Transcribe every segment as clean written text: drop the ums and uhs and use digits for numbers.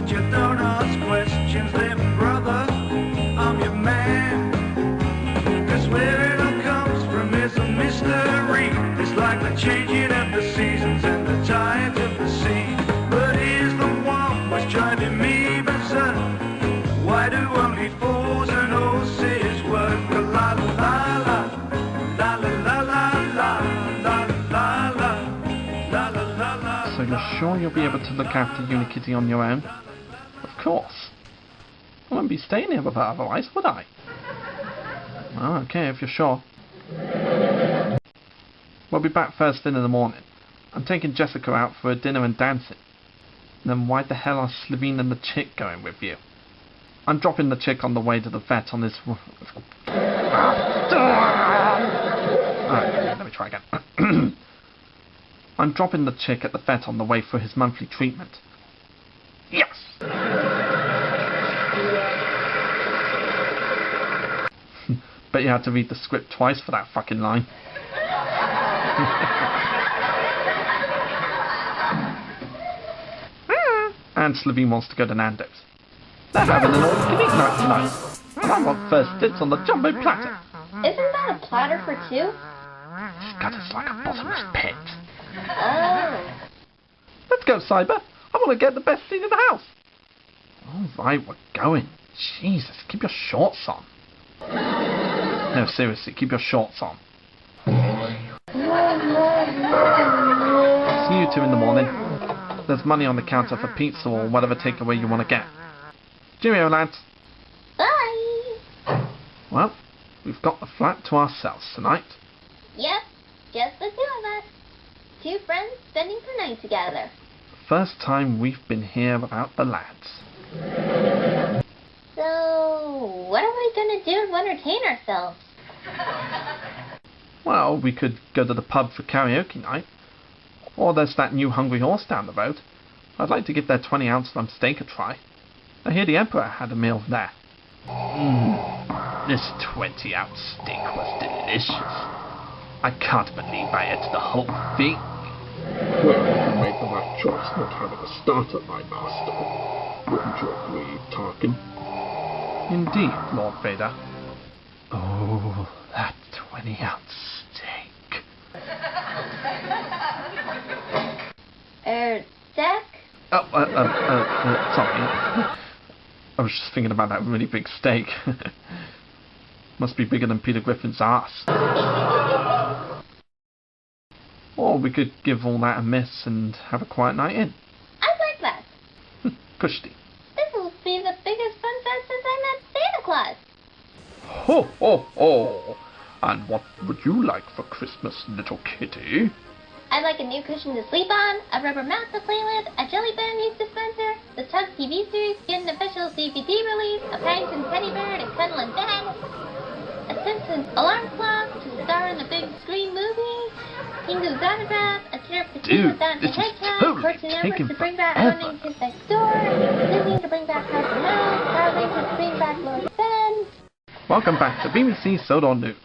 but you don't ask questions, then brother, I'm your man. 'Cause where it all comes from is a mystery. It's like the changing of the seasons and the tides of the sea. But here's the one which driving me berserk. Why do only fools and horses work? La la la la, la la la la la, la la la, la la la la. So you're sure you'll be able to look after Unikitty on your own? Of course. I wouldn't be staying here with her otherwise, would I? Well, okay, if you're sure. We'll be back first thing in the morning. I'm taking Jessica out for a dinner and dancing. And then why the hell are Slitheen and The Chick going with you? I'm dropping the chick on the way to the vet on this... Alright, let me try again. I'm dropping the chick at the vet on the way for his monthly treatment. Yes! Bet you had to read the script twice for that fucking line. And Slitheen wants to go to Nando's. They're having an all-you-can-eat night tonight. And I want first dibs on the jumbo platter. Isn't that a platter for two? She's got us like a bottomless pit. Oh. Let's go, Cyber. I want to get the best seat in the house. Alright, we're going. Jesus, keep your shorts on. No, seriously, keep your shorts on. See you two in the morning. There's money on the counter for pizza or whatever takeaway you want to get. Cheerio, lads. Bye. Well, we've got the flat to ourselves tonight. Yep, just the two of us. Two friends spending the night together. First time we've been here without the lads. So, what are we gonna do to entertain ourselves? Well, we could go to the pub for karaoke night. Or there's that new Hungry Horse down the road. I'd like to give their 20-ounce rump steak a try. I hear the Emperor had a meal there. This 20-ounce steak was delicious. I can't believe I ate the whole thing. Well, you made the right choice not having a starter, my master. Wouldn't you agree, Tarkin? Indeed, Lord Vader. Oh, that 20-ounce steak. Zach? Oh, sorry. I was just thinking about that really big steak. Must be bigger than Peter Griffin's ass. Or we could give all that a miss and have a quiet night in. I like that. Kushti. This will be the biggest fun fest since I met Santa Claus. Ho, ho, ho! And what would you like for Christmas, little kitty? I'd like a new cushion to sleep on, a rubber mouse to play with, a jelly bean use dispenser, the Tug TV series get an official DVD release, a Paddington teddy bear to cuddle in bed, a Simpsons alarm clock to star in the big screen movie, Kingo's autograph, a tier for King without the hedgehog, Cartoon Network to bring back Running Kids Next Door, Disney to bring back House and House, Power Rangers to bring back Lord Ben. Welcome back to BBC Sodor News.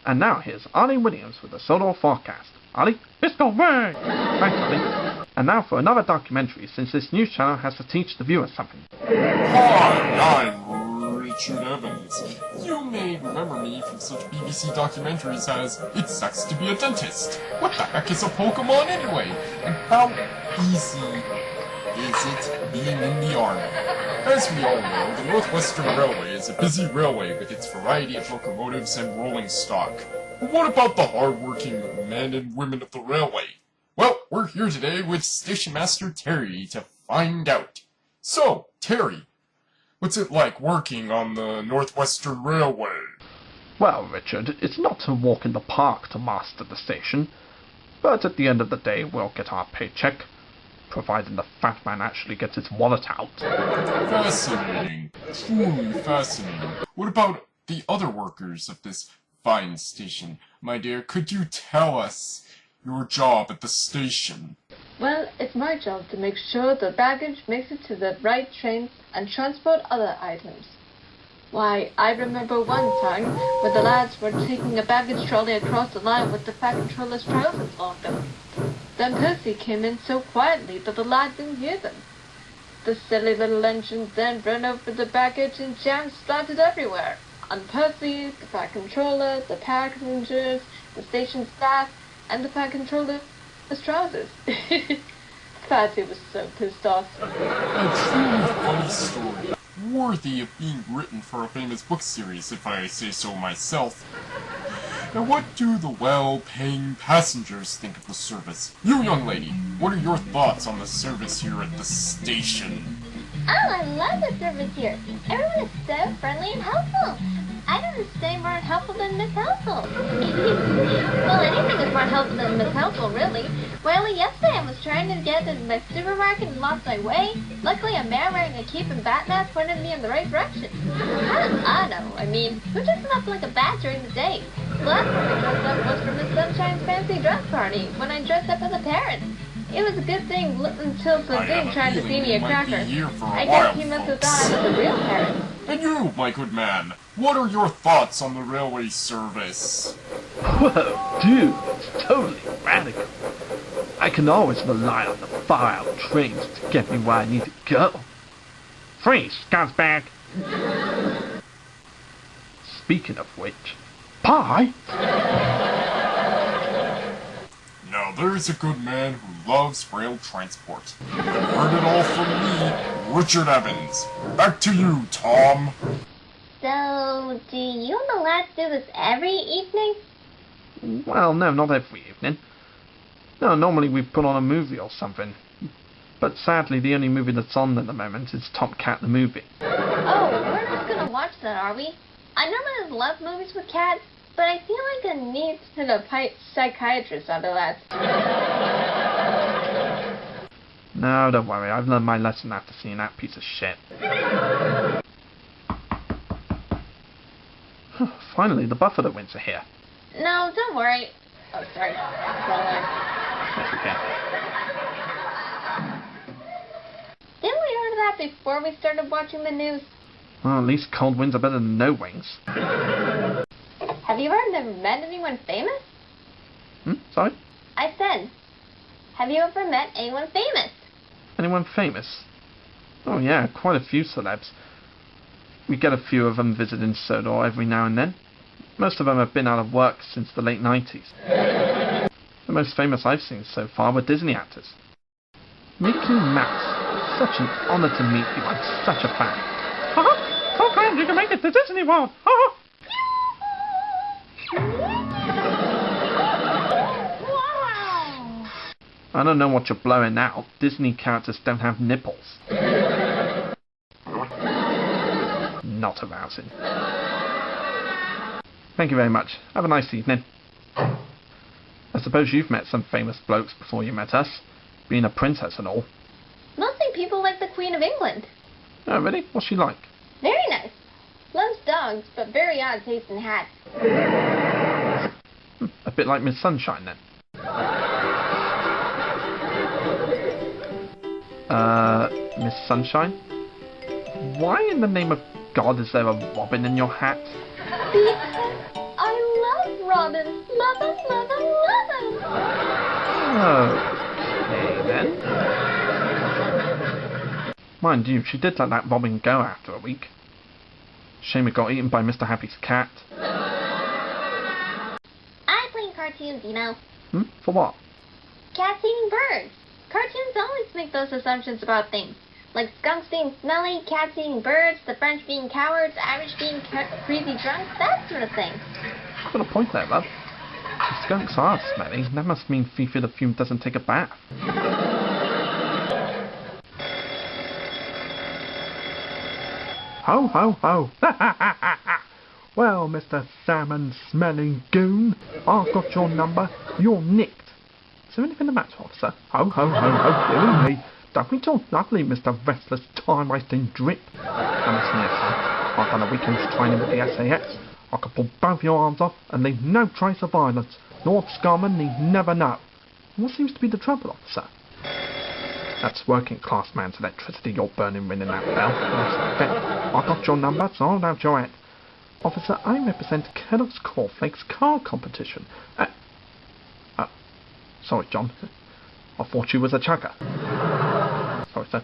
And now here's Ollie Williams with the Sodor forecast. Ollie, let's go away! Thanks, Ollie. And now for another documentary, since this news channel has to teach the viewers something. Hi, I'm Richard Evans. You may remember me from such BBC documentaries as It Sucks to Be a Dentist. What the heck is a Pokemon anyway? And how easy is it being in the army? As we all know, the Northwestern Railway is a busy railway with its variety of locomotives and rolling stock. But what about the hard-working men and women of the railway? Well, we're here today with Station Master Terry to find out. So, Terry, what's it like working on the Northwestern Railway? Well, Richard, it's not a walk in the park to master the station, but at the end of the day we'll get our paycheck, providing the fat man actually gets his wallet out. Fascinating. Truly fascinating. What about the other workers of this fine station? My dear, could you tell us your job at the station? Well, it's my job to make sure the baggage makes it to the right trains and transport other items. Why, I remember one time when the lads were taking a baggage trolley across the line with the fat controller's trousers on them. Then Percy came in so quietly that the lads didn't hear them. The silly little engines then ran over the baggage and jam splattered everywhere. On Percy, the pack controller, the passengers, the station staff, and the pack controller's trousers. Fatty was so pissed off. A truly funny story, worthy of being written for a famous book series, if I say so myself. Now what do the well-paying passengers think of the service? You, young lady, what are your thoughts on the service here at the station? Oh, I love the service here. Everyone is so friendly and helpful. I don't understand more helpful than Miss Helpful. Well, anything is more helpful than Miss Helpful, really. Why, only yesterday I was trying to get to my supermarket and lost my way. Luckily, a man wearing a cape and bat mask pointed me in the right direction. How did I know? I mean, who dresses up like a bat during the day? The last time I dressed up was for Miss Sunshine's fancy dress party, when I dressed up as a parrot. It was a good thing until Slitheen tried to see me a cracker. I guess he must have thought I was a real parrot. And you, my good man, what are your thoughts on the railway service? Whoa, dude, it's totally radical. I can always rely on the far-out trains to get me where I need to go. Freeze, scuzzbag! Speaking of which, pie? Now there's a good man who loves rail transport. You heard it all from me, Richard Evans. Back to you, Tom. So, do you and the lads do this every evening? Well, no, not every evening. No, normally we put on a movie or something. But sadly, the only movie that's on at the moment is Top Cat the Movie. Oh, we're not gonna watch that, are we? I normally love movies with cats, but I feel like I need a psychiatrist on the lads. No, don't worry, I've learned my lesson after seeing that piece of shit. Finally, the Buffalo wins are here. No, don't worry. Oh, sorry. Yes, okay. Didn't we order that before we started watching the news? Well, at least cold wings are better than no wings. Have you ever met anyone famous? Sorry? I said, have you ever met anyone famous? Anyone famous? Oh yeah, quite a few celebs. We get a few of them visiting Sodor every now and then. Most of them have been out of work since the late 90s. The most famous I've seen so far were Disney actors. Mickey Mouse. Such an honour to meet you. I'm such a fan. So glad you can make it to Disney World. I don't know what you're blowing out. Disney characters don't have nipples. Not arousing. Thank you very much. Have a nice evening. I suppose you've met some famous blokes before you met us, being a princess and all. Mostly people like the Queen of England. Oh, really? What's she like? Very nice. Loves dogs, but very odd taste in hats. A bit like Miss Sunshine, then. Miss Sunshine? Why in the name of God is there a robin in your hat? Because I love robins. Love them, love them, love them. Okay, then. Mind you, she did let that robin go after a week. Shame it got eaten by Mr. Happy's cat. I play cartoons, you know. For what? Cats eating birds. Cartoons always make those assumptions about things. Like skunks being smelly, cats eating birds, the French being cowards, Irish being crazy drunks, that sort of thing. Got a point there, love. If skunks are smelly, that must mean Fifi the Fume doesn't take a bath. Ho, ho, ho. Well, Mr. Salmon-smelling goon, I've got your number. You're nicked. Is there anything the matter, officer? Ho, ho, ho, ho, dearie me. Don't be too lovely, Mr. Restless, time-wasting drip. Now listen here, son. I've done a weekend's training with the SAS. I can pull both your arms off and leave no trace of violence. Lord Scarman need never know. What seems to be the trouble, officer? That's working class man's electricity you're burning ringing that bell. I got your number, so hold out your hat. Officer, I represent Kellogg's Cornflakes car competition. Sorry, John. I thought you was a chucker. Sorry, sir.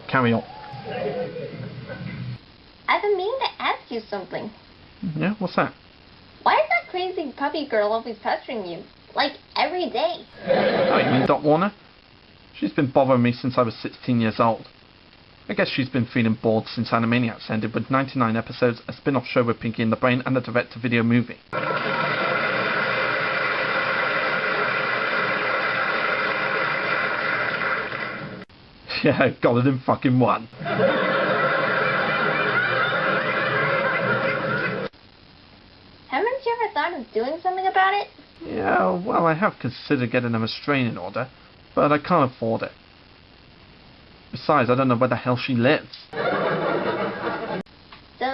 carry on. I've been meaning to ask you something. Yeah, what's that? Why is that crazy puppy girl always pestering you? Like, every day. Oh, you mean Dot Warner? She's been bothering me since I was 16 years old. I guess she's been feeling bored since Animaniacs ended with 99 episodes, a spin-off show with Pinky and the Brain, and a direct-to-video movie. Yeah, got it in fucking one. Haven't you ever thought of doing something about it? Yeah, well, I have considered getting a restraining order, but I can't afford it. Besides, I don't know where the hell she lives. So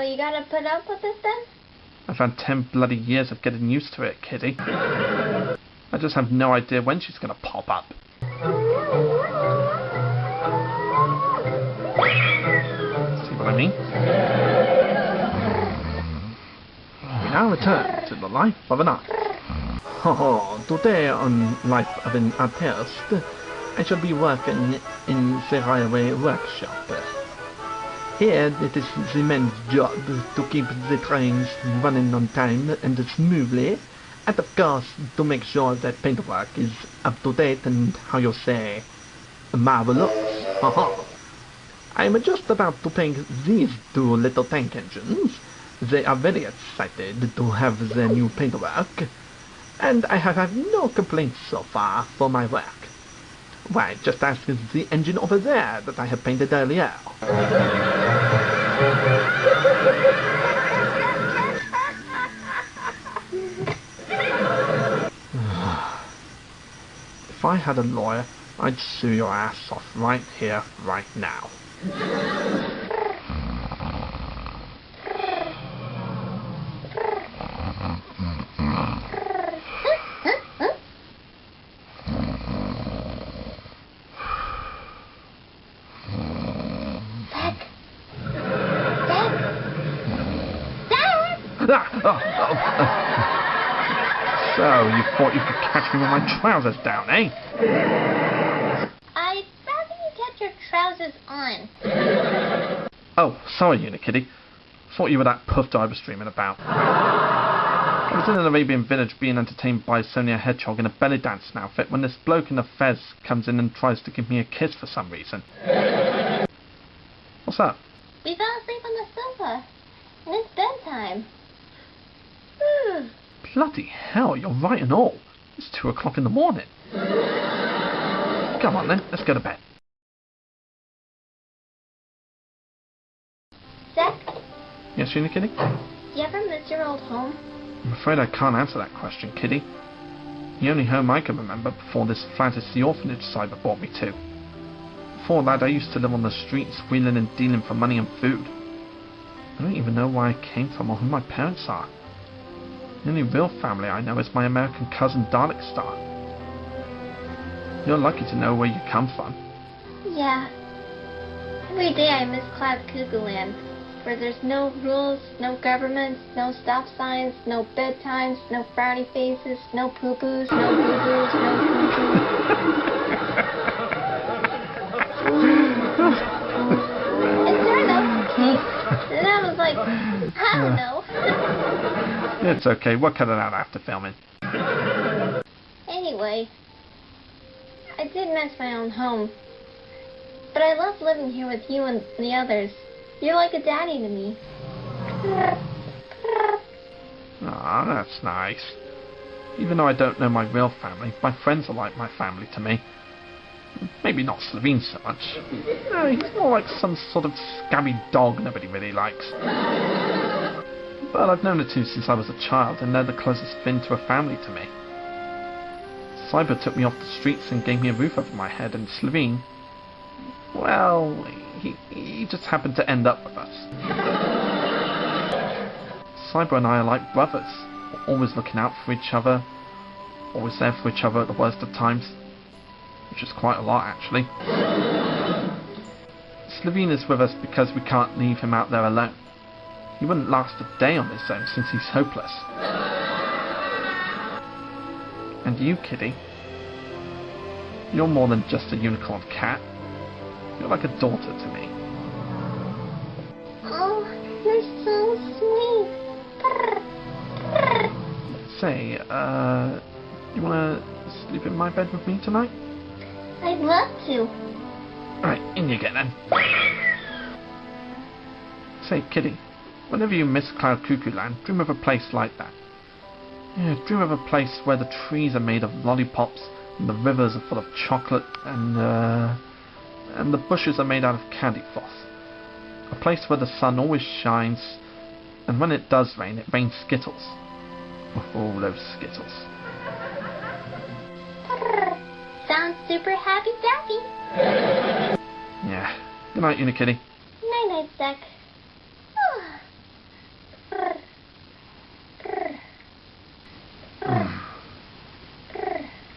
you gotta put up with this then? I've had 10 bloody years of getting used to it, Kitty. I just have no idea when she's gonna pop up. See what I mean? We now return to the life of an artist. Today on Life of an Artist, I shall be working in the railway workshop. Here it is the men's job to keep the trains running on time and smoothly, and of course to make sure that paintwork is up to date and, how you say, marvelous. I am just about to paint these two little tank engines. They are very excited to have their new paintwork, and I have had no complaints so far for my work. Why, just ask the engine over there that I have painted earlier. If I had a lawyer, I'd sue your ass off right here, right now. So, you thought you could catch me with my trousers down, eh? I'd rather you get your trousers on. Oh, sorry, Unikitty. Thought you were that puffed I was dreaming about. I was in an Arabian village being entertained by Sonia Hedgehog in a belly dancing outfit when this bloke in a fez comes in and tries to give me a kiss for some reason. What's up? We fell asleep on the sofa, and it's bedtime. Bloody hell, you're right and all. It's 2 o'clock in the morning. Come on then, let's go to bed. Sec, Yes, Unikitty? do you ever miss your old home? I'm afraid I can't answer that question, Kitty. The only home I can remember before this flat is the orphanage Cyber brought me to. Before that, I used to live on the streets, wheeling and dealing for money and food. I don't even know where I came from or who my parents are. The only real family I know is my American cousin Dalek Star. You're lucky to know where you come from. Yeah. Every day I miss Cloud Cuckoo Land, where there's no rules, no governments, no stop signs, no bedtimes, no frowny faces, no poo-poos, no boo-boos, no poo-poos. It turned out okay. And I was like, I don't know. It's okay, we'll cut it out after filming. Anyway, I did miss my own home. But I love living here with you and the others. You're like a daddy to me. Aw, that's nice. Even though I don't know my real family, my friends are like my family to me. Maybe not Slitheen so much. No, he's more like some sort of scabby dog nobody really likes. But I've known the two since I was a child, and they're the closest thing to a family to me. Cyber took me off the streets and gave me a roof over my head, and Slitheen, well, he just happened to end up with us. Cyber and I are like brothers, always looking out for each other, always there for each other at the worst of times, which is quite a lot actually. Slitheen is with us because we can't leave him out there alone. He wouldn't last a day on his own since he's hopeless. And you, Kitty, you're more than just a unicorn cat. You're like a daughter to me. Oh, you're so sweet. Say, you wanna sleep in my bed with me tonight? I'd love to. Alright, in you get then. Say, Kitty, whenever you miss Cloud Cuckoo Land, dream of a place like that. Yeah, dream of a place where the trees are made of lollipops, and the rivers are full of chocolate, and the bushes are made out of candy floss. A place where the sun always shines, and when it does rain, it rains Skittles. Oh, those Skittles. Sounds super happy dappy. Yeah. Good night, Unikitty. Night night, Sec.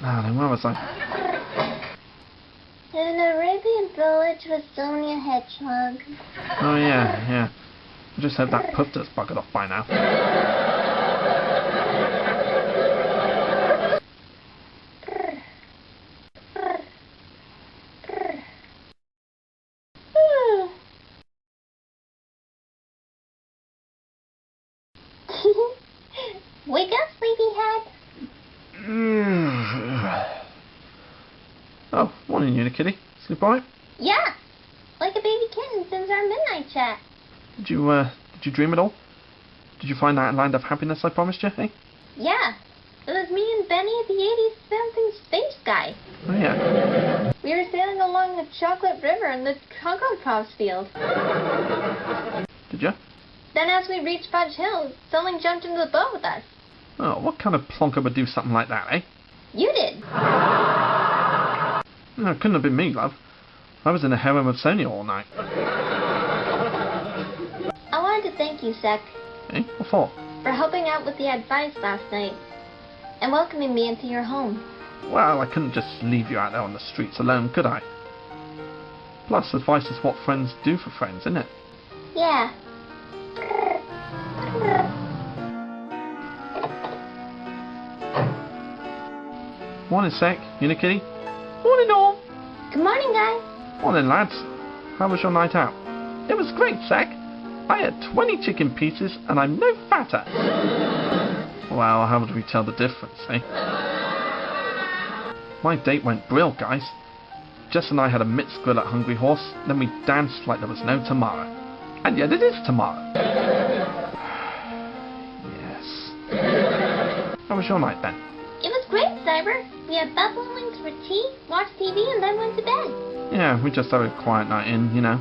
Ah, then where was I? In an Arabian village with Sonia Hedgehog. Oh yeah. I just hope that puff does buggered off by now. Wake up, sleepyhead. Oh, morning, Unikitty. Sleep alright? Yeah, like a baby kitten since our midnight chat. Did you dream at all? Did you find that land of happiness I promised you, eh? Yeah, it was me and Benny, the 80s bouncing space guy. Oh yeah. We were sailing along the chocolate river in the Cocoa Puffs field. Did you? Then as we reached Fudge Hill, someone jumped into the boat with us. Oh, what kind of plonker would do something like that, eh? You did. No, it couldn't have been me, love. I was in a harem of Sonia all night. I wanted to thank you, Sec, Eh? What for? for helping out with the advice last night and welcoming me into your home. Well, I couldn't just leave you out there on the streets alone, could I? Plus, advice is what friends do for friends, isn't it? Yeah. Morning, Sec. Unikitty. Morning, all. Good morning, guys. Morning, lads. How was your night out? It was great, Sec. I had 20 chicken pieces, and I'm no fatter. Well, how would we tell the difference, eh? My date went brill, guys. Jess and I had a mitts grill at Hungry Horse, then we danced like there was no tomorrow. And yet it is tomorrow. Yes. How was your night, Ben? It was great, Cyber. We had buffalo wings for tea, watched TV, and then went to bed. Yeah, we just had a quiet night in, you know.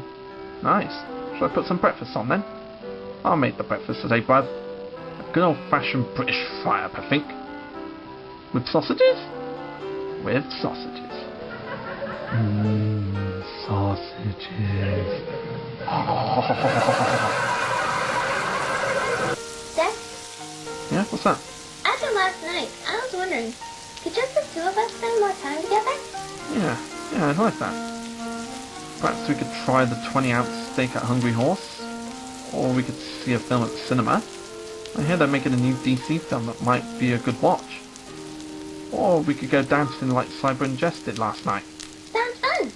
Nice. Shall I put some breakfast on then? I'll make the breakfast today, bud. A good old-fashioned British fry-up, I think. With sausages? With sausages. Sausages. Sec, Yeah, what's that? after last night, I was wondering, could just the two of us spend more time together? Yeah, I'd like that. Perhaps we could try the 20-ounce steak at Hungry Horse. Or we could see a film at the cinema. I hear they're making a new DC film that might be a good watch. Or we could go dancing like Cyber and Jess did last night. Sounds fun.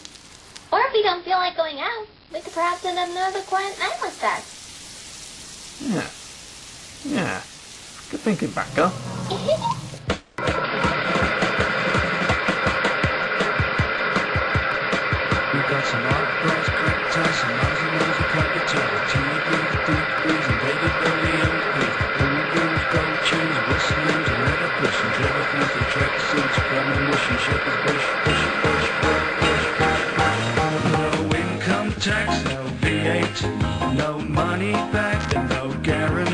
Or if we don't feel like going out, we could perhaps end another quiet night like that. Yeah. Good thinking, Batgirl. We've got some art girls, crickets, some lousy nose, a cut guitar, TVs, DVDs, and baby belly and feet. Boogaloo, gold chains, whistling, and leather cushions, everything's the track suits, premonition, shepherd's bush. No income tax, no V8, no money back, and no guarantee.